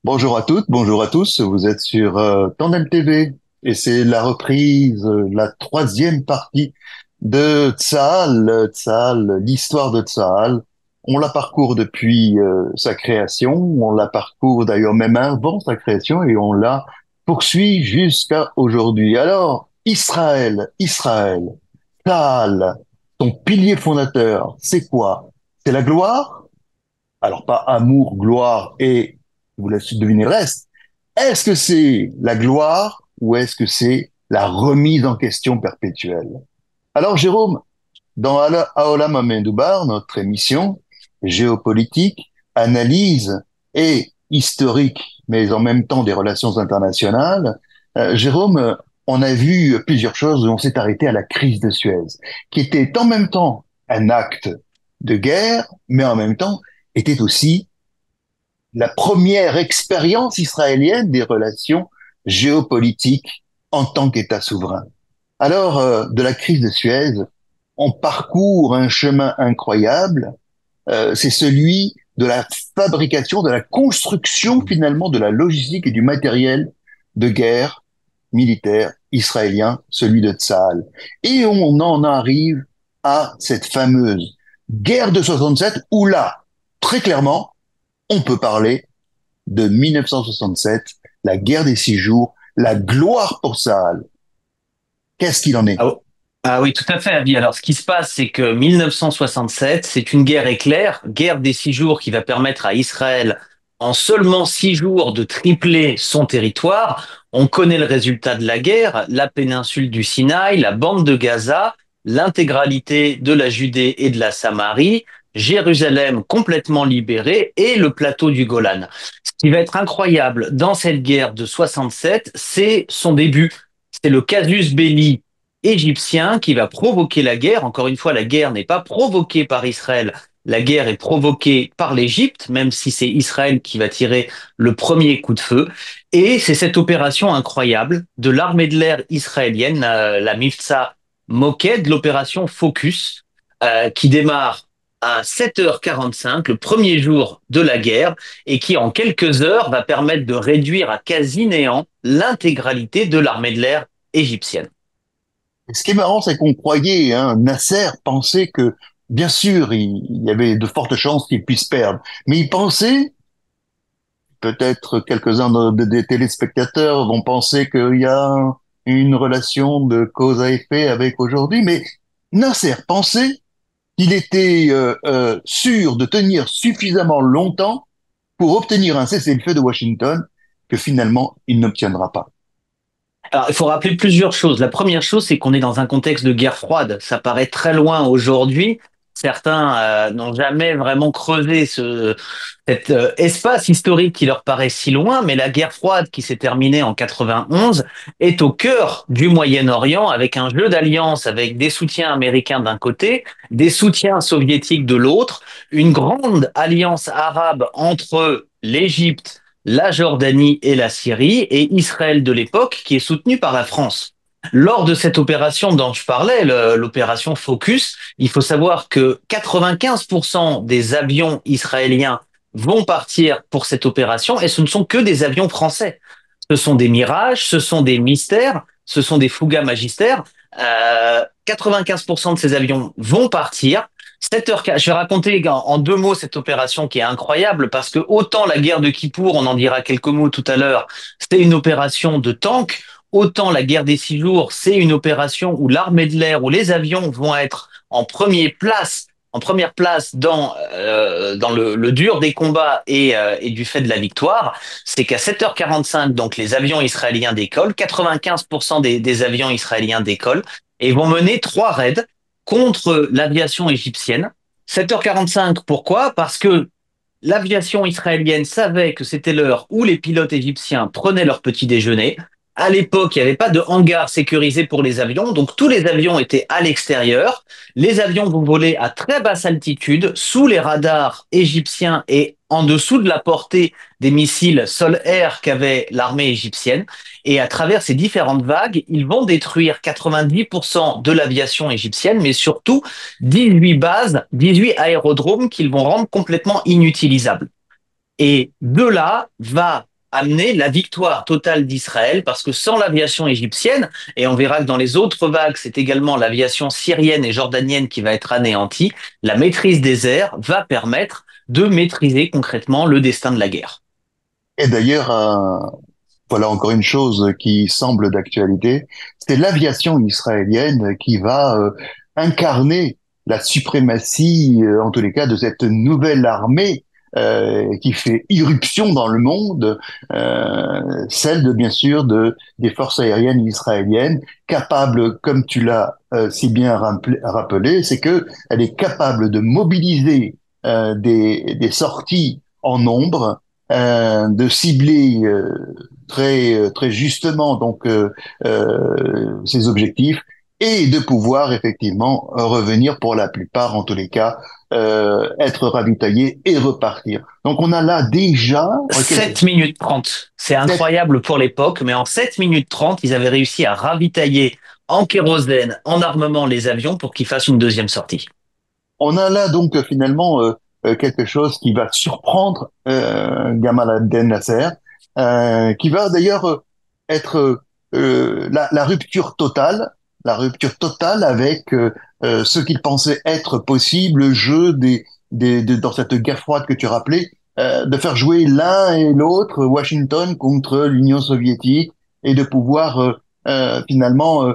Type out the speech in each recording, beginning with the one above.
Bonjour à toutes, bonjour à tous. Vous êtes sur Tandem TV et c'est la reprise, la troisième partie de Tsahal. Tsahal, l'histoire de Tsahal. On la parcourt depuis sa création, on la parcourt d'ailleurs même avant sa création et on la poursuit jusqu'à aujourd'hui. Alors, Israël, Tsahal, son pilier fondateur, c'est quoi? C'est la gloire? Alors pas amour, gloire et vous laissez deviner le reste. Est-ce que c'est la gloire ou est-ce que c'est la remise en question perpétuelle? Alors Jérôme, dans Aolam Amedoubar, notre émission géopolitique, analyse et historique, mais en même temps des relations internationales, Jérôme, on a vu plusieurs choses où on s'est arrêté à la crise de Suez, qui était en même temps un acte de guerre, mais en même temps était aussi la première expérience israélienne des relations géopolitiques en tant qu'État souverain. Alors, de la crise de Suez, on parcourt un chemin incroyable, c'est celui de la fabrication, de la construction finalement de la logistique et du matériel de guerre militaire israélien, celui de Tsahal. Et on en arrive à cette fameuse guerre de 67 où là, très clairement, on peut parler de 1967, la guerre des 6 jours, la gloire pour Saal. Qu'est-ce qu'il en est? Ah, ah oui, tout à fait, Avi. Alors, ce qui se passe, c'est que 1967, c'est une guerre éclair, guerre des 6 jours qui va permettre à Israël, en seulement 6 jours, de tripler son territoire. On connaît le résultat de la guerre, la péninsule du Sinaï, la bande de Gaza, l'intégralité de la Judée et de la Samarie, Jérusalem complètement libérée et le plateau du Golan. Ce qui va être incroyable dans cette guerre de 67, c'est son début. C'est le casus belli égyptien qui va provoquer la guerre. Encore une fois, la guerre n'est pas provoquée par Israël. La guerre est provoquée par l'Égypte, même si c'est Israël qui va tirer le premier coup de feu. Et c'est cette opération incroyable de l'armée de l'air israélienne, la Mifsa Moked, l'opération Focus, qui démarre à 7h45, le premier jour de la guerre, et qui en quelques heures va permettre de réduire à quasi néant l'intégralité de l'armée de l'air égyptienne. Et ce qui est marrant, c'est qu'on croyait, hein, Nasser pensait que, bien sûr, il y avait de fortes chances qu'il puisse perdre, mais il pensait, peut-être quelques-uns des téléspectateurs vont penser qu'il y a une relation de cause à effet avec aujourd'hui, mais Nasser pensait qu'il était sûr de tenir suffisamment longtemps pour obtenir un cessez-le-feu de Washington que finalement il n'obtiendra pas. Alors, il faut rappeler plusieurs choses. La première chose, c'est qu'on est dans un contexte de guerre froide. Ça paraît très loin aujourd'hui. Certains n'ont jamais vraiment creusé cet espace historique qui leur paraît si loin, mais la guerre froide qui s'est terminée en 91 est au cœur du Moyen-Orient avec un jeu d'alliances avec des soutiens américains d'un côté, des soutiens soviétiques de l'autre, une grande alliance arabe entre l'Égypte, la Jordanie et la Syrie, et Israël de l'époque, qui est soutenu par la France. Lors de cette opération dont je parlais, l'opération Focus, il faut savoir que 95% des avions israéliens vont partir pour cette opération et ce ne sont que des avions français. Ce sont des Mirages, ce sont des Mystères, ce sont des Fouga Magistères. 95% de ces avions vont partir. 7h, je vais raconter en 2 mots cette opération qui est incroyable parce que autant la guerre de Kippour, on en dira quelques mots tout à l'heure, c'était une opération de tank, autant la guerre des 6 jours, c'est une opération où l'armée de l'air, où les avions vont être en première place dans le dur des combats et du fait de la victoire. C'est qu'à 7h45, donc les avions israéliens décollent, 95% des avions israéliens décollent et vont mener 3 raids contre l'aviation égyptienne. 7h45, pourquoi? Parce que l'aviation israélienne savait que c'était l'heure où les pilotes égyptiens prenaient leur petit déjeuner. À l'époque, il n'y avait pas de hangar sécurisé pour les avions, donc tous les avions étaient à l'extérieur. Les avions vont voler à très basse altitude, sous les radars égyptiens et en dessous de la portée des missiles sol-air qu'avait l'armée égyptienne. Et à travers ces différentes vagues, ils vont détruire 90% de l'aviation égyptienne, mais surtout 18 bases, 18 aérodromes qu'ils vont rendre complètement inutilisables. Et de là va amené la victoire totale d'Israël, parce que sans l'aviation égyptienne, et on verra que dans les autres vagues, c'est également l'aviation syrienne et jordanienne qui va être anéantie, la maîtrise des airs va permettre de maîtriser concrètement le destin de la guerre. Et d'ailleurs, voilà encore une chose qui semble d'actualité, c'est l'aviation israélienne qui va incarner la suprématie, en tous les cas, de cette nouvelle armée qui fait irruption dans le monde, celle de bien sûr des forces aériennes israéliennes, capable, comme tu l'as si bien rappelé, c'est que elle est capable de mobiliser des sorties en nombre, de cibler très justement ses objectifs et de pouvoir effectivement revenir pour la plupart, en tous les cas, être ravitaillé et repartir. Donc on a là déjà 7 minutes 30. C'est cette- incroyable pour l'époque, mais en 7 minutes 30, ils avaient réussi à ravitailler en kérosène, en armement les avions pour qu'ils fassent une deuxième sortie. on a là donc finalement quelque chose qui va surprendre Gamal Abdel Nasser, qui va d'ailleurs être la la rupture totale avec ce qu'il pensait être possible, le jeu dans cette guerre froide que tu rappelais, de faire jouer l'un et l'autre, Washington contre l'Union soviétique, et de pouvoir finalement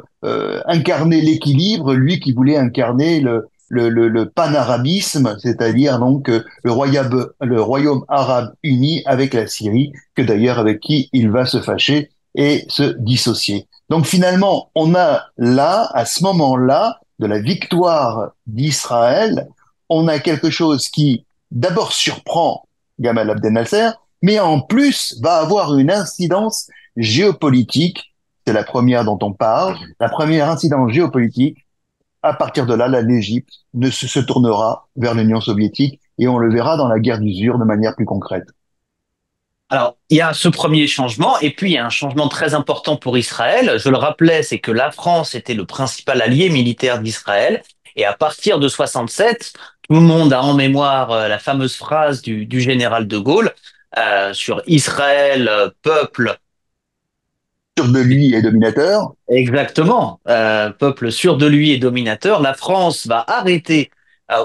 incarner l'équilibre, lui qui voulait incarner le panarabisme, c'est-à-dire donc le royaume arabe uni avec la Syrie, que d'ailleurs avec qui il va se fâcher et se dissocier. Donc finalement, on a là, à ce moment-là, de la victoire d'Israël, on a quelque chose qui d'abord surprend Gamal Abdel Nasser, mais en plus va avoir une incidence géopolitique. C'est la première dont on parle, la première incidence géopolitique. À partir de là, l'Égypte se tournera vers l'Union soviétique et on le verra dans la guerre d'usure de manière plus concrète. Alors, il y a ce premier changement, et puis il y a un changement très important pour Israël. Je le rappelais, c'est que la France était le principal allié militaire d'Israël, et à partir de 67, tout le monde a en mémoire la fameuse phrase du général de Gaulle sur Israël, peuple. Sûr de lui et dominateur, Exactement. Peuple sûr de lui et dominateur, la France va arrêter,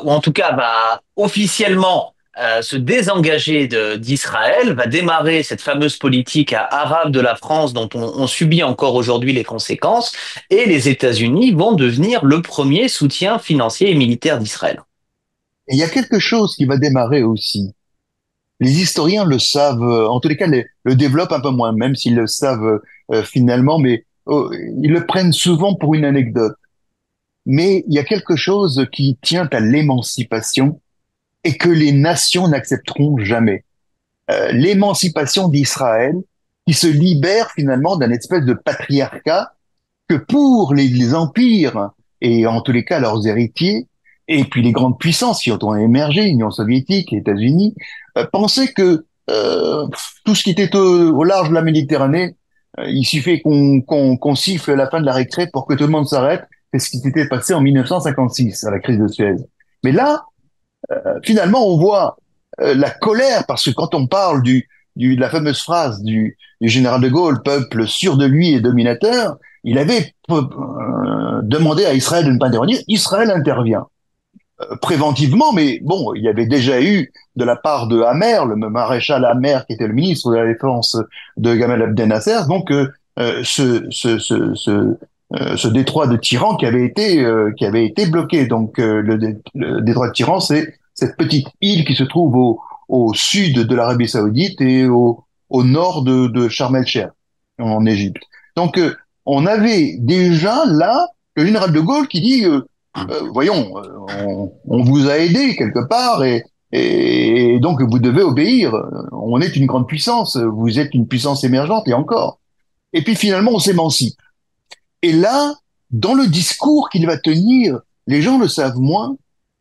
ou en tout cas va officiellement se désengager d'Israël, va démarrer cette fameuse politique arabe de la France dont on subit encore aujourd'hui les conséquences, et les États-Unis vont devenir le premier soutien financier et militaire d'Israël. et il y a quelque chose qui va démarrer aussi. Les historiens le savent, en tous les cas, le développent un peu moins, même s'ils le savent finalement, mais ils le prennent souvent pour une anecdote. Mais il y a quelque chose qui tient à l'émancipation et que les nations n'accepteront jamais. L'émancipation d'Israël, qui se libère finalement d'un espèce de patriarcat que pour les empires, et en tous les cas leurs héritiers, et puis les grandes puissances qui ont émergé, Union soviétique, États-Unis, pensaient que tout ce qui était au large de la Méditerranée, il suffit qu'on siffle la fin de la récré pour que tout le monde s'arrête. C'est ce qui s'était passé en 1956 à la crise de Suez. Mais là, finalement, on voit la colère, parce que quand on parle de la fameuse phrase du général de Gaulle, peuple sûr de lui et dominateur, il avait demandé à Israël de ne pas intervenir. Israël intervient préventivement, mais bon, il y avait déjà eu de la part de Hammer, le maréchal Hammer, qui était le ministre de la Défense de Gamal Abdel Nasser, donc ce détroit de Tiran qui avait été bloqué. Donc le détroit de Tiran, c'est cette petite île qui se trouve au sud de l'Arabie Saoudite et au nord de Sharm el-Sheikh en Égypte. Donc on avait déjà là le général de Gaulle qui dit voyons, on vous a aidé quelque part et donc vous devez obéir. On est une grande puissance, vous êtes une puissance émergente et encore. Et puis finalement, on s'émancipe. Et là, dans le discours qu'il va tenir, les gens le savent moins,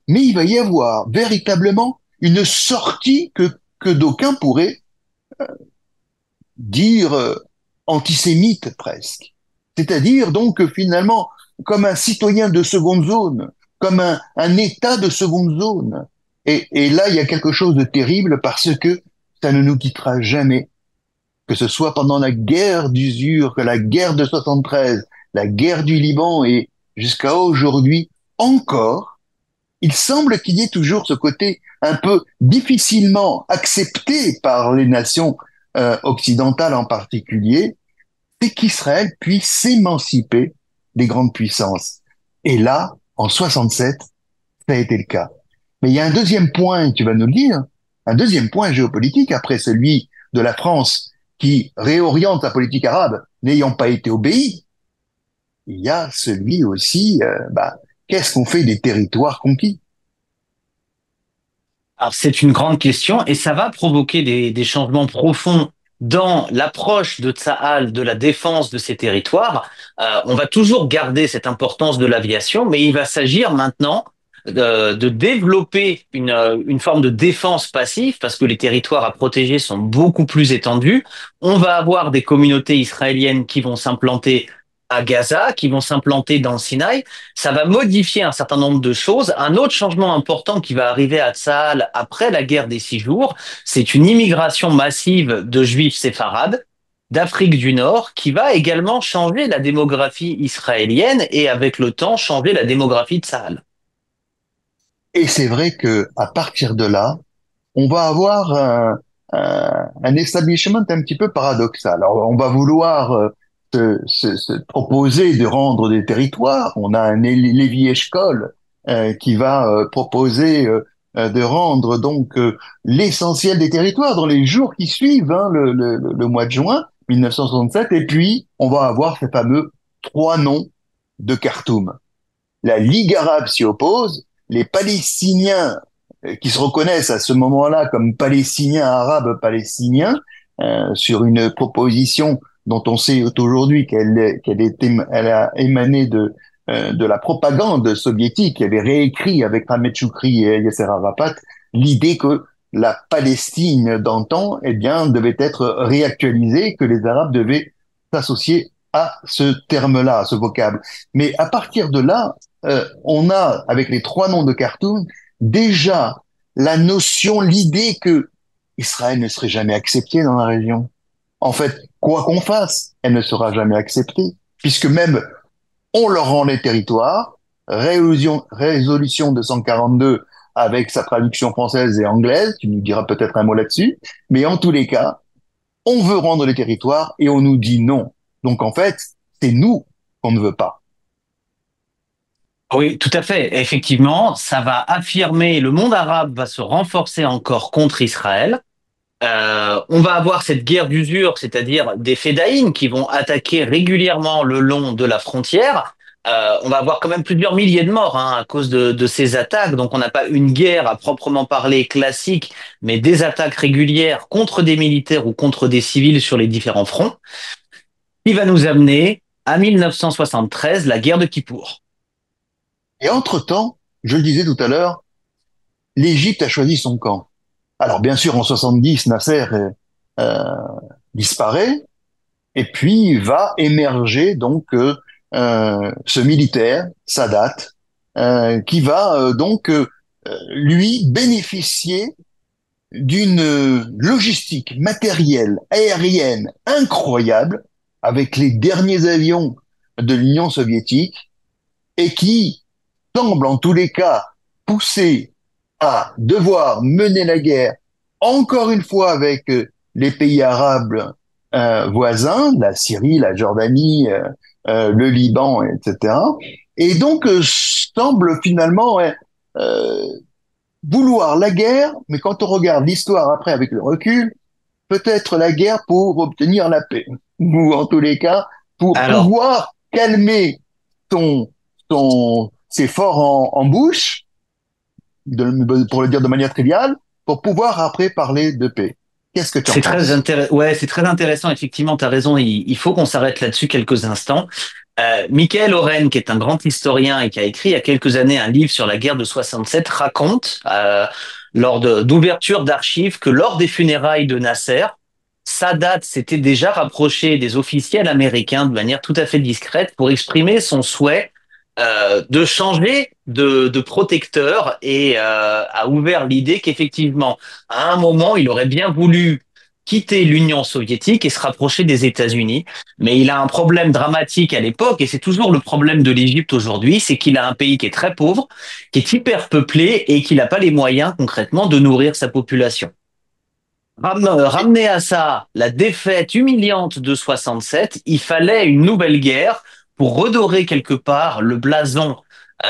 mais il va y avoir véritablement une sortie que d'aucuns pourraient dire antisémite presque. C'est-à-dire donc finalement comme un citoyen de seconde zone, comme un État de seconde zone. Et là, il y a quelque chose de terrible parce que ça ne nous quittera jamais. que ce soit pendant la guerre d'usure, que la guerre de 73, la guerre du Liban et jusqu'à aujourd'hui encore, il semble qu'il y ait toujours ce côté un peu difficilement accepté par les nations occidentales en particulier, c'est qu'Israël puisse s'émanciper des grandes puissances. Et là, en 67, ça a été le cas. Mais il y a un deuxième point, tu vas nous le dire, un deuxième point géopolitique après celui de la France qui réoriente la politique arabe n'ayant pas été obéie. Il y a celui aussi, qu'est-ce qu'on fait des territoires conquis? Alors, c'est une grande question et ça va provoquer des changements profonds dans l'approche de Tsahal de la défense de ces territoires. On va toujours garder cette importance de l'aviation, mais il va s'agir maintenant de développer une forme de défense passive parce que les territoires à protéger sont beaucoup plus étendus. On va avoir des communautés israéliennes qui vont s'implanter à Gaza, qui vont s'implanter dans le Sinaï. Ça va modifier un certain nombre de choses. Un autre changement important qui va arriver à Tsahal après la guerre des 6 jours, c'est une immigration massive de juifs séfarades d'Afrique du Nord qui va également changer la démographie israélienne et avec le temps changer la démographie de Tsahal. Et c'est vrai que à partir de là, on va avoir un establishment un petit peu paradoxal. Alors, on va vouloir se proposer de rendre des territoires. On a un Lévi Eshkol qui va proposer de rendre donc l'essentiel des territoires dans les jours qui suivent hein, le mois de juin 1967. Et puis, on va avoir ces fameux trois noms de Khartoum. La Ligue arabe s'y oppose, les Palestiniens qui se reconnaissent à ce moment-là comme Palestiniens arabes palestiniens sur une proposition dont on sait aujourd'hui elle a émané de la propagande soviétique qui avait réécrit avec Ahmed Choukri et Yasser Arafat l'idée que la Palestine d'antan eh bien devait être réactualisée, que les Arabes devaient s'associer à ce terme-là, à ce vocable. Mais à partir de là, on a, avec les trois noms de Khartoum, déjà la notion, l'idée que Israël ne serait jamais accepté dans la région. En fait, quoi qu'on fasse, elle ne sera jamais acceptée, puisque même on leur rend les territoires, résolution 242 avec sa traduction française et anglaise, tu nous diras peut-être un mot là-dessus, mais en tous les cas, on veut rendre les territoires et on nous dit non. Donc en fait, c'est nous qu'on ne veut pas. Oui, tout à fait. Effectivement, ça va affirmer, le monde arabe va se renforcer encore contre Israël. On va avoir cette guerre d'usure, c'est-à-dire des Fédayines qui vont attaquer régulièrement le long de la frontière. On va avoir quand même plusieurs milliers de morts hein, à cause de ces attaques. Donc on n'a pas une guerre à proprement parler classique, mais des attaques régulières contre des militaires ou contre des civils sur les différents fronts. Qui va nous amener à 1973, la guerre de Kippour. Et entre-temps, je le disais tout à l'heure, l'Égypte a choisi son camp. Alors bien sûr, en 70, Nasser euh, disparaît, et puis va émerger donc ce militaire, Sadat, qui va lui bénéficier d'une logistique matérielle aérienne incroyable avec les derniers avions de l'Union soviétique et qui semble en tous les cas pousser à devoir mener la guerre encore une fois avec les pays arabes voisins, la Syrie, la Jordanie, le Liban, etc. Et donc semble finalement euh, vouloir la guerre, mais quand on regarde l'histoire après avec le recul, peut-être la guerre pour obtenir la paix, ou en tous les cas pour Alors, pouvoir calmer son, ses forts en bouche, pour le dire de manière triviale, pour pouvoir après parler de paix. Qu'est-ce que tu en penses? ouais, c'est très intéressant. Effectivement, tu as raison. Il faut qu'on s'arrête là-dessus quelques instants. Michael Oren, qui est un grand historien et qui a écrit il y a quelques années un livre sur la guerre de 67, raconte d'ouverture d'archives que lors des funérailles de Nasser, Sadat s'était déjà rapproché des officiels américains de manière tout à fait discrète pour exprimer son souhait de changer de protecteur et a ouvert l'idée qu'effectivement, à un moment, il aurait bien voulu quitter l'Union soviétique et se rapprocher des États-Unis. Mais il a un problème dramatique à l'époque, et c'est toujours le problème de l'Égypte aujourd'hui, c'est qu'il a un pays qui est très pauvre, qui est hyper peuplé et qui n'a pas les moyens concrètement de nourrir sa population. Et Ramener à ça la défaite humiliante de 67, il fallait une nouvelle guerre pour redorer quelque part le blason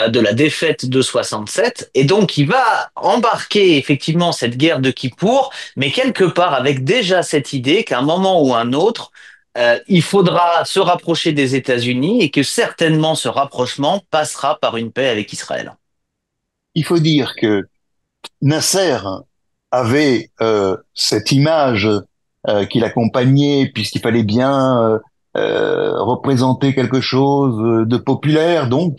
de la défaite de 67. Et donc, il va embarquer effectivement cette guerre de Kippour, mais quelque part avec déjà cette idée qu'à un moment ou un autre, il faudra se rapprocher des États-Unis et que certainement ce rapprochement passera par une paix avec Israël. il faut dire que Nasser avait cette image qui l'accompagnait, puisqu'il fallait bien représenter quelque chose de populaire, donc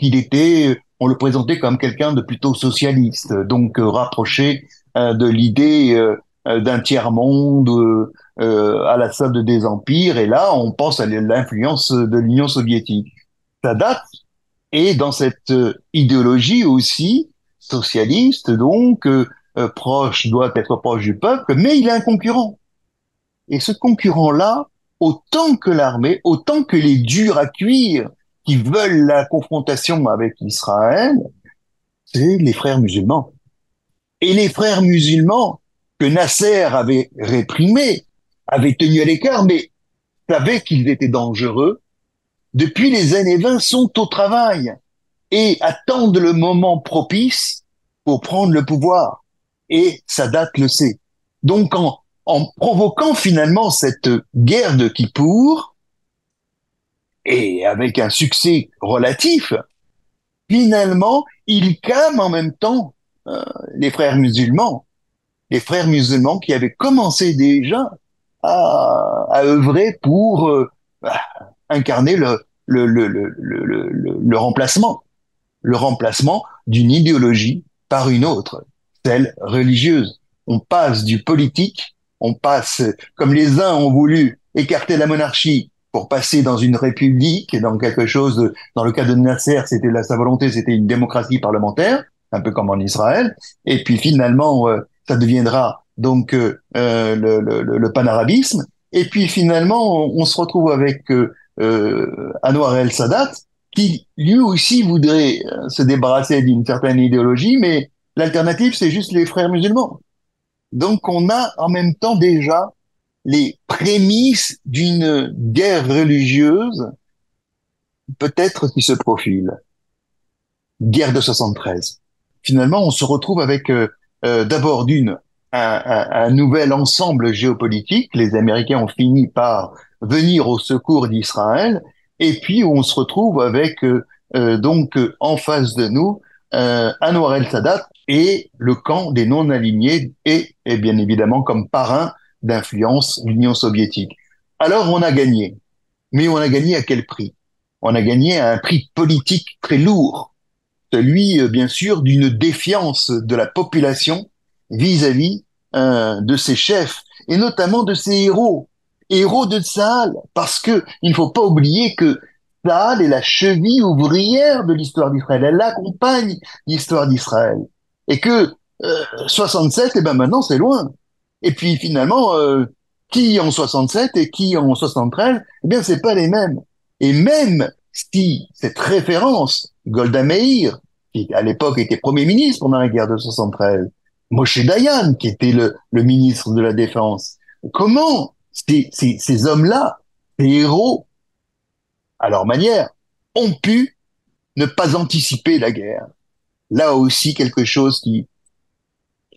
on le présentait comme quelqu'un de plutôt socialiste, donc rapproché de l'idée d'un tiers-monde à la solde des empires, et là on pense à l'influence de l'Union soviétique. Sadat et dans cette idéologie aussi socialiste, donc proche, doit être proche du peuple, mais il a un concurrent. Et ce concurrent-là, autant que l'armée, autant que les durs à cuire qui veulent la confrontation avec Israël, c'est les frères musulmans. Et les frères musulmans que Nasser avait réprimés, avait tenu à l'écart, mais savait qu'ils étaient dangereux, depuis les années 20 sont au travail et attendent le moment propice pour prendre le pouvoir. Et Sadat le sait. Donc, en provoquant finalement cette guerre de Kippour, et avec un succès relatif, finalement, il calme en même temps euh, les frères musulmans, les frères musulmans qui avaient commencé déjà à œuvrer pour incarner le remplacement. Le remplacement d'une idéologie par une autre, celle religieuse. On passe du politique, on passe, comme les uns ont voulu écarter la monarchie pour passer dans une république, dans quelque chose, dans le cas de Nasser, c'était sa volonté, c'était une démocratie parlementaire, un peu comme en Israël, et puis finalement, ça deviendra donc le panarabisme, et puis finalement, on se retrouve avec Anwar el-Sadat, qui lui aussi voudrait se débarrasser d'une certaine idéologie, mais l'alternative, c'est juste les frères musulmans. Donc on a en même temps déjà les prémices d'une guerre religieuse, peut-être qui se profile. Guerre de 73. Finalement, on se retrouve avec d'abord un nouvel ensemble géopolitique. Les Américains ont fini par venir au secours d'Israël, et puis on se retrouve avec en face de nous Anwar el-Sadat et le camp des non-alignés et bien évidemment comme parrain d'influence l'Union soviétique. Alors on a gagné, mais on a gagné à quel prix? On a gagné à un prix politique très lourd, celui, bien sûr, d'une défiance de la population vis-à-vis de ses chefs, et notamment de ses héros, héros de Tsahal, parce que il ne faut pas oublier que Tsahal est la cheville ouvrière de l'histoire d'Israël, elle accompagne l'histoire d'Israël, et que 67, eh ben maintenant c'est loin. Et puis finalement, qui en 67 et qui en 73, eh bien c'est pas les mêmes. Et même si cette référence, Golda Meir, qui à l'époque était Premier ministre pendant la guerre de 73, Moshe Dayan, qui était le ministre de la Défense. Comment ces hommes-là, ces héros, à leur manière, ont pu ne pas anticiper la guerre? Là aussi, quelque chose qui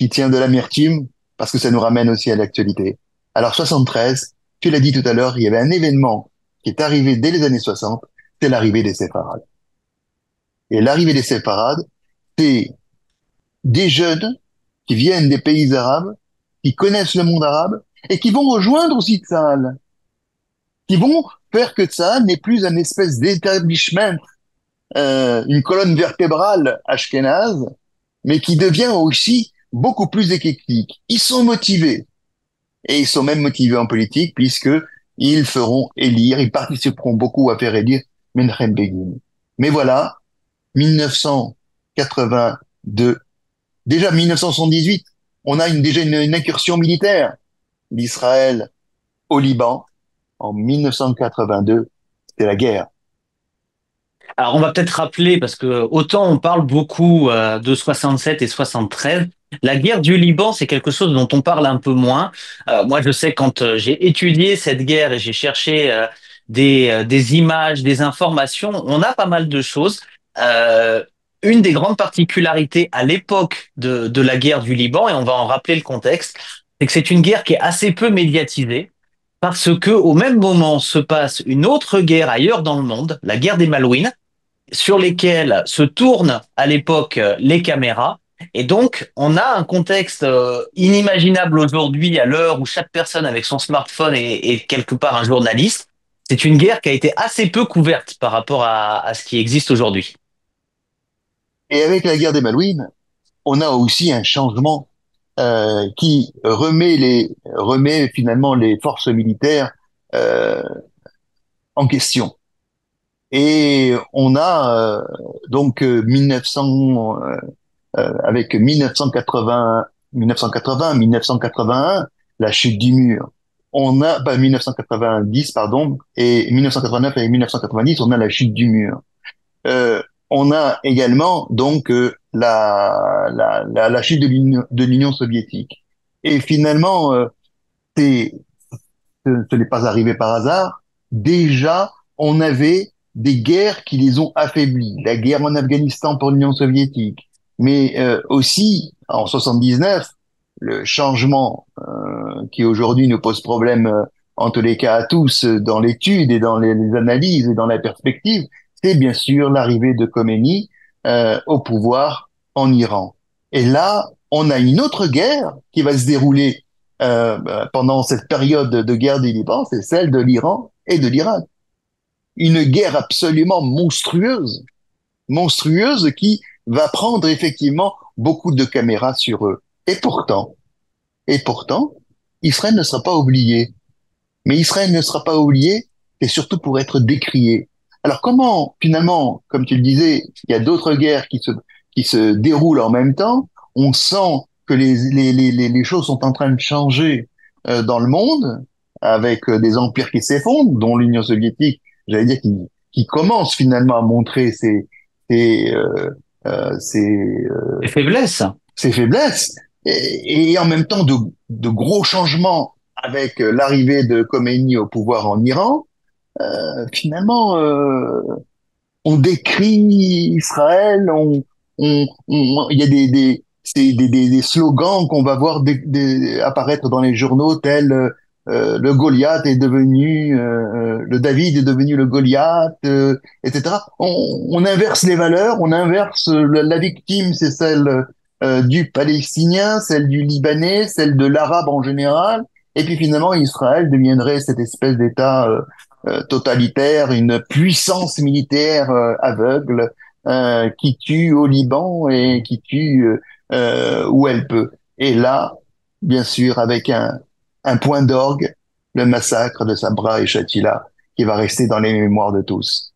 tient de l'amertume, parce que ça nous ramène aussi à l'actualité. Alors 73, tu l'as dit tout à l'heure, il y avait un événement qui est arrivé dès les années 60, c'est l'arrivée des séfarades. Et l'arrivée des séfarades, c'est des jeunes qui viennent des pays arabes, qui connaissent le monde arabe, et qui vont rejoindre aussi Tsahal, qui vont faire que Tsahal n'est plus un espèce d'établissement, une colonne vertébrale ashkénaze, mais qui devient aussi beaucoup plus éclectique. Ils sont motivés, et ils sont même motivés en politique, puisque ils feront élire, ils participeront beaucoup à faire élire Menachem Begin. Mais voilà, 1982, déjà 1978, on a déjà une incursion militaire d'Israël au Liban en 1982. C'était la guerre. Alors, on va peut-être rappeler, parce que autant on parle beaucoup de 67 et 73, la guerre du Liban, c'est quelque chose dont on parle un peu moins. Moi, je sais quand j'ai étudié cette guerre et j'ai cherché des images, des informations, on a pas mal de choses. Euh, une des grandes particularités à l'époque de la guerre du Liban, et on va en rappeler le contexte, c'est que c'est une guerre qui est assez peu médiatisée. Parce que au même moment se passe une autre guerre ailleurs dans le monde, la guerre des Malouines, sur lesquels se tournent à l'époque les caméras. Et donc, on a un contexte inimaginable aujourd'hui, à l'heure où chaque personne avec son smartphone est quelque part un journaliste. C'est une guerre qui a été assez peu couverte par rapport à ce qui existe aujourd'hui. Et avec la guerre des Malouines, on a aussi un changement qui remet finalement les forces militaires euh, en question. Et on a donc 1900 avec 1980, la chute du mur. On a, pas 1990, pardon, et 1989 et 1990, on a la chute du mur. On a également donc la chute de l'Union soviétique. Et finalement, c'est ce n'est pas arrivé par hasard. Déjà, on avait des guerres qui les ont affaiblis. La guerre en Afghanistan pour l'Union soviétique, mais aussi en 79, le changement qui aujourd'hui nous pose problème en tous les cas à tous dans l'étude et dans les analyses et dans la perspective, c'est bien sûr l'arrivée de Khomeini au pouvoir en Iran. Et là, on a une autre guerre qui va se dérouler pendant cette période de guerre du Liban, c'est celle de l'Iran et de l'Irak. Une guerre absolument monstrueuse, monstrueuse qui va prendre effectivement beaucoup de caméras sur eux. Et pourtant, Israël ne sera pas oublié. Mais Israël ne sera pas oublié, et surtout pour être décrié. Alors comment, finalement, comme tu le disais, il y a d'autres guerres qui se déroulent en même temps, on sent que les choses sont en train de changer dans le monde, avec des empires qui s'effondrent, dont l'Union soviétique, j'allais dire, qui commence finalement à montrer ses, ses, Les faiblesses. ses faiblesses, et en même temps de gros changements avec l'arrivée de Khomeini au pouvoir en Iran, finalement, on décrit Israël, il y a des slogans qu'on va voir apparaître dans les journaux tels le Goliath est devenu, le David est devenu le Goliath, etc. On inverse les valeurs, on inverse la victime, c'est celle du Palestinien, celle du Libanais, celle de l'Arabe en général, et puis finalement Israël deviendrait cette espèce d'État totalitaire, une puissance militaire aveugle qui tue au Liban et qui tue où elle peut. Et là, bien sûr, avec un point d'orgue, le massacre de Sabra et Shatila, qui va rester dans les mémoires de tous.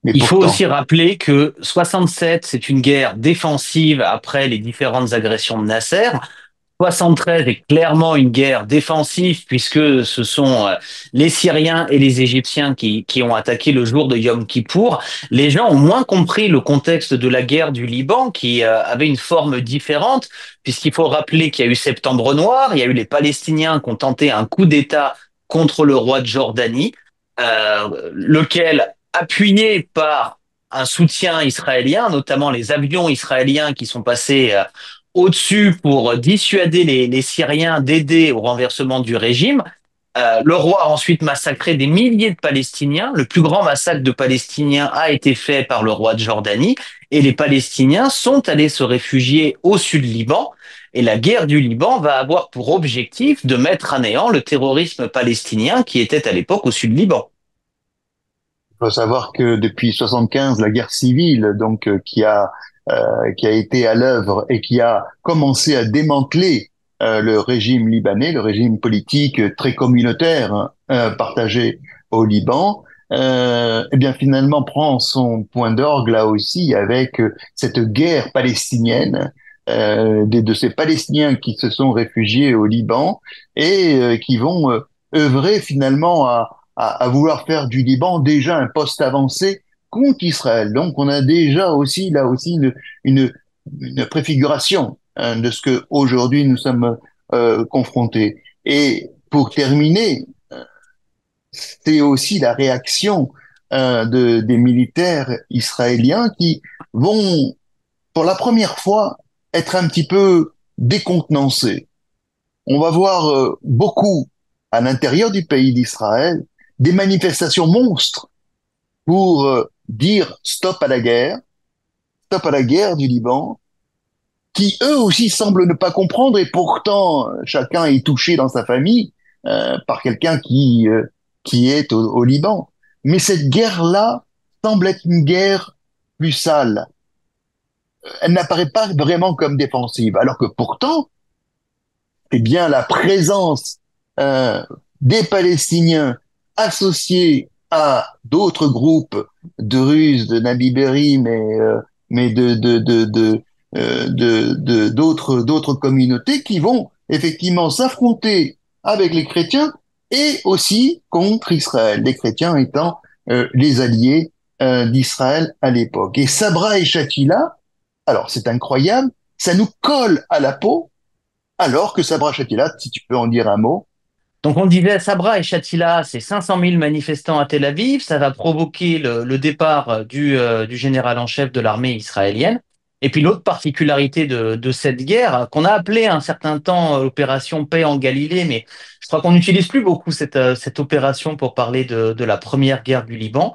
Mais Il faut aussi pourtant, rappeler que 67, c'est une guerre défensive après les différentes agressions de Nasser. 73 est clairement une guerre défensive puisque ce sont les Syriens et les Égyptiens qui ont attaqué le jour de Yom Kippour. Les gens ont moins compris le contexte de la guerre du Liban qui avait une forme différente puisqu'il faut rappeler qu'il y a eu Septembre Noir, il y a eu les Palestiniens qui ont tenté un coup d'État contre le roi de Jordanie, lequel, appuyé par un soutien israélien, notamment les avions israéliens qui sont passés au-dessus pour dissuader les Syriens d'aider au renversement du régime. Le roi a ensuite massacré des milliers de Palestiniens. Le plus grand massacre de Palestiniens a été fait par le roi de Jordanie. Et les Palestiniens sont allés se réfugier au sud Liban. Et la guerre du Liban va avoir pour objectif de mettre à néant le terrorisme palestinien qui était à l'époque au sud Liban. il faut savoir que depuis 75, la guerre civile, donc qui a été à l'œuvre et qui a commencé à démanteler le régime libanais, le régime politique très communautaire partagé au Liban, eh bien finalement prend son point d'orgue là aussi avec cette guerre palestinienne, de ces Palestiniens qui se sont réfugiés au Liban et qui vont œuvrer finalement à vouloir faire du Liban déjà un poste avancé contre Israël. Donc on a déjà aussi là aussi une, une préfiguration de ce que aujourd'hui nous sommes confrontés. Et pour terminer, c'est aussi la réaction des militaires israéliens qui vont, pour la première fois, être un petit peu décontenancés. On va voir beaucoup à l'intérieur du pays d'Israël des manifestations monstres pour dire stop à la guerre du Liban, qui eux aussi semblent ne pas comprendre et pourtant chacun est touché dans sa famille par quelqu'un qui est au Liban. Mais cette guerre-là semble être une guerre plus sale. Elle n'apparaît pas vraiment comme défensive, alors que pourtant, eh bien, la présence euh, des Palestiniens associés à d'autres groupes de Russes, de Nabibéry, mais d'autres communautés qui vont effectivement s'affronter avec les chrétiens et aussi contre Israël, les chrétiens étant les alliés d'Israël à l'époque. Et Sabra et Shatila, alors c'est incroyable, ça nous colle à la peau alors que Sabra Shatila, si tu peux en dire un mot, Donc on disait Sabra et Shatila, c'est 500 000 manifestants à Tel Aviv, ça va provoquer le départ du général en chef de l'armée israélienne. Et puis l'autre particularité de cette guerre, qu'on a appelée un certain temps opération paix en Galilée, mais je crois qu'on n'utilise plus beaucoup cette opération pour parler de la première guerre du Liban.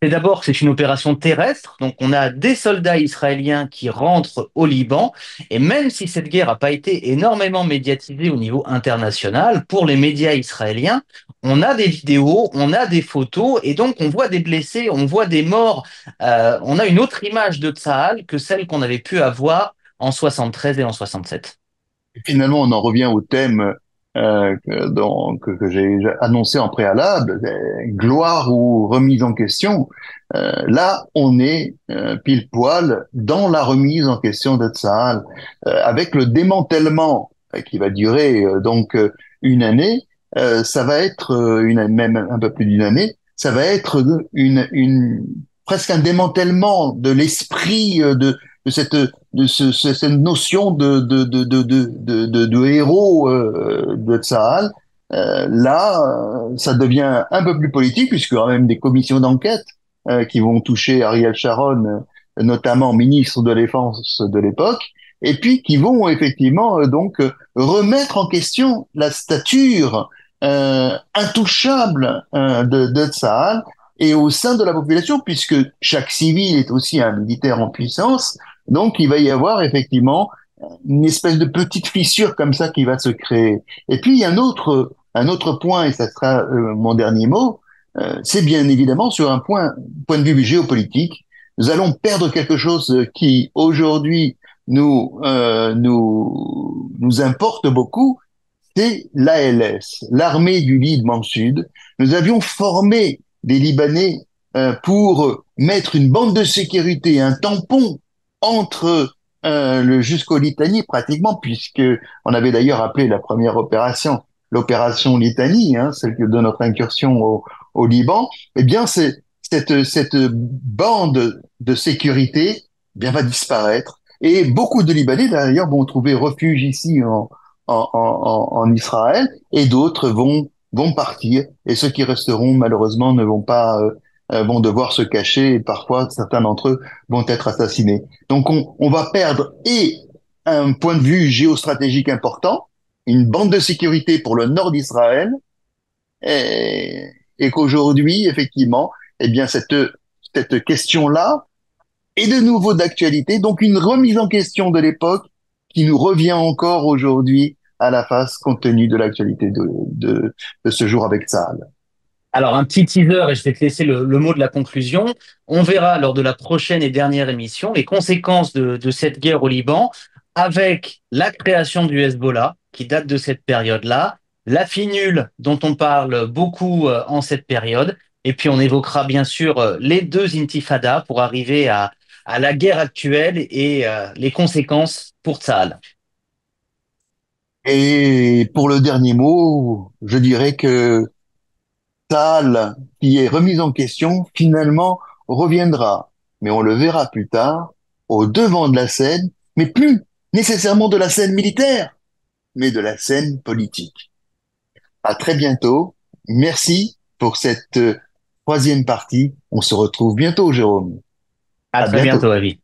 C'est d'abord que c'est une opération terrestre, donc on a des soldats israéliens qui rentrent au Liban, et même si cette guerre n'a pas été énormément médiatisée au niveau international, pour les médias israéliens, on a des vidéos, on a des photos, et donc on voit des blessés, on voit des morts, on a une autre image de Tsahal que celle qu'on avait pu avoir en 73 et en 67. finalement, on en revient au thème que j'ai annoncé en préalable, gloire ou remise en question. Là, on est pile poil dans la remise en question de Tsahal, avec le démantèlement qui va durer une année. Ça va être même un peu plus d'une année. Ça va être presque un démantèlement de l'esprit de cette notion de héros de Tsahal. Là, ça devient un peu plus politique, puisqu'il y aura même des commissions d'enquête qui vont toucher Ariel Sharon, notamment ministre de la Défense de l'époque, et puis qui vont effectivement remettre en question la stature intouchable de Tsahal et au sein de la population, puisque chaque civil est aussi un militaire en puissance, donc il va y avoir effectivement une espèce de petite fissure comme ça qui va se créer. Et puis il y a un autre point, et ça sera mon dernier mot, c'est bien évidemment sur un point de vue géopolitique. Nous allons perdre quelque chose qui aujourd'hui nous importe beaucoup, c'est l'ALS, l'armée du Liban Sud. Nous avions formé des Libanais pour mettre une bande de sécurité, un tampon entre jusqu'au Litanie pratiquement, puisque on avait d'ailleurs appelé la première opération l'opération Litanie, hein, celle de notre incursion au Liban. Eh bien, cette bande de sécurité eh bien va disparaître. Et beaucoup de Libanais d'ailleurs vont trouver refuge ici en Israël, et d'autres vont partir, et ceux qui resteront malheureusement ne vont pas vont devoir se cacher, et parfois certains d'entre eux vont être assassinés. Donc on va perdre et un point de vue géostratégique important, une bande de sécurité pour le nord d'Israël, et, et qu'aujourd'hui effectivement, eh bien cette question-là est de nouveau d'actualité, donc une remise en question de l'époque qui nous revient encore aujourd'hui à la face compte tenu de l'actualité de ce jour avec Tsahal. Alors, un petit teaser, et je vais te laisser le mot de la conclusion. On verra lors de la prochaine et dernière émission les conséquences de cette guerre au Liban avec la création du Hezbollah, qui date de cette période-là, la finule dont on parle beaucoup en cette période, et puis on évoquera bien sûr les deux intifadas pour arriver à la guerre actuelle et les conséquences pour Tsahal. Et pour le dernier mot, je dirais que Saal, qui est remise en question, finalement reviendra, mais on le verra plus tard, au devant de la scène, mais plus nécessairement de la scène militaire, mais de la scène politique. À très bientôt. Merci pour cette troisième partie. On se retrouve bientôt, Jérôme. À À très bientôt, bientôt. Avi.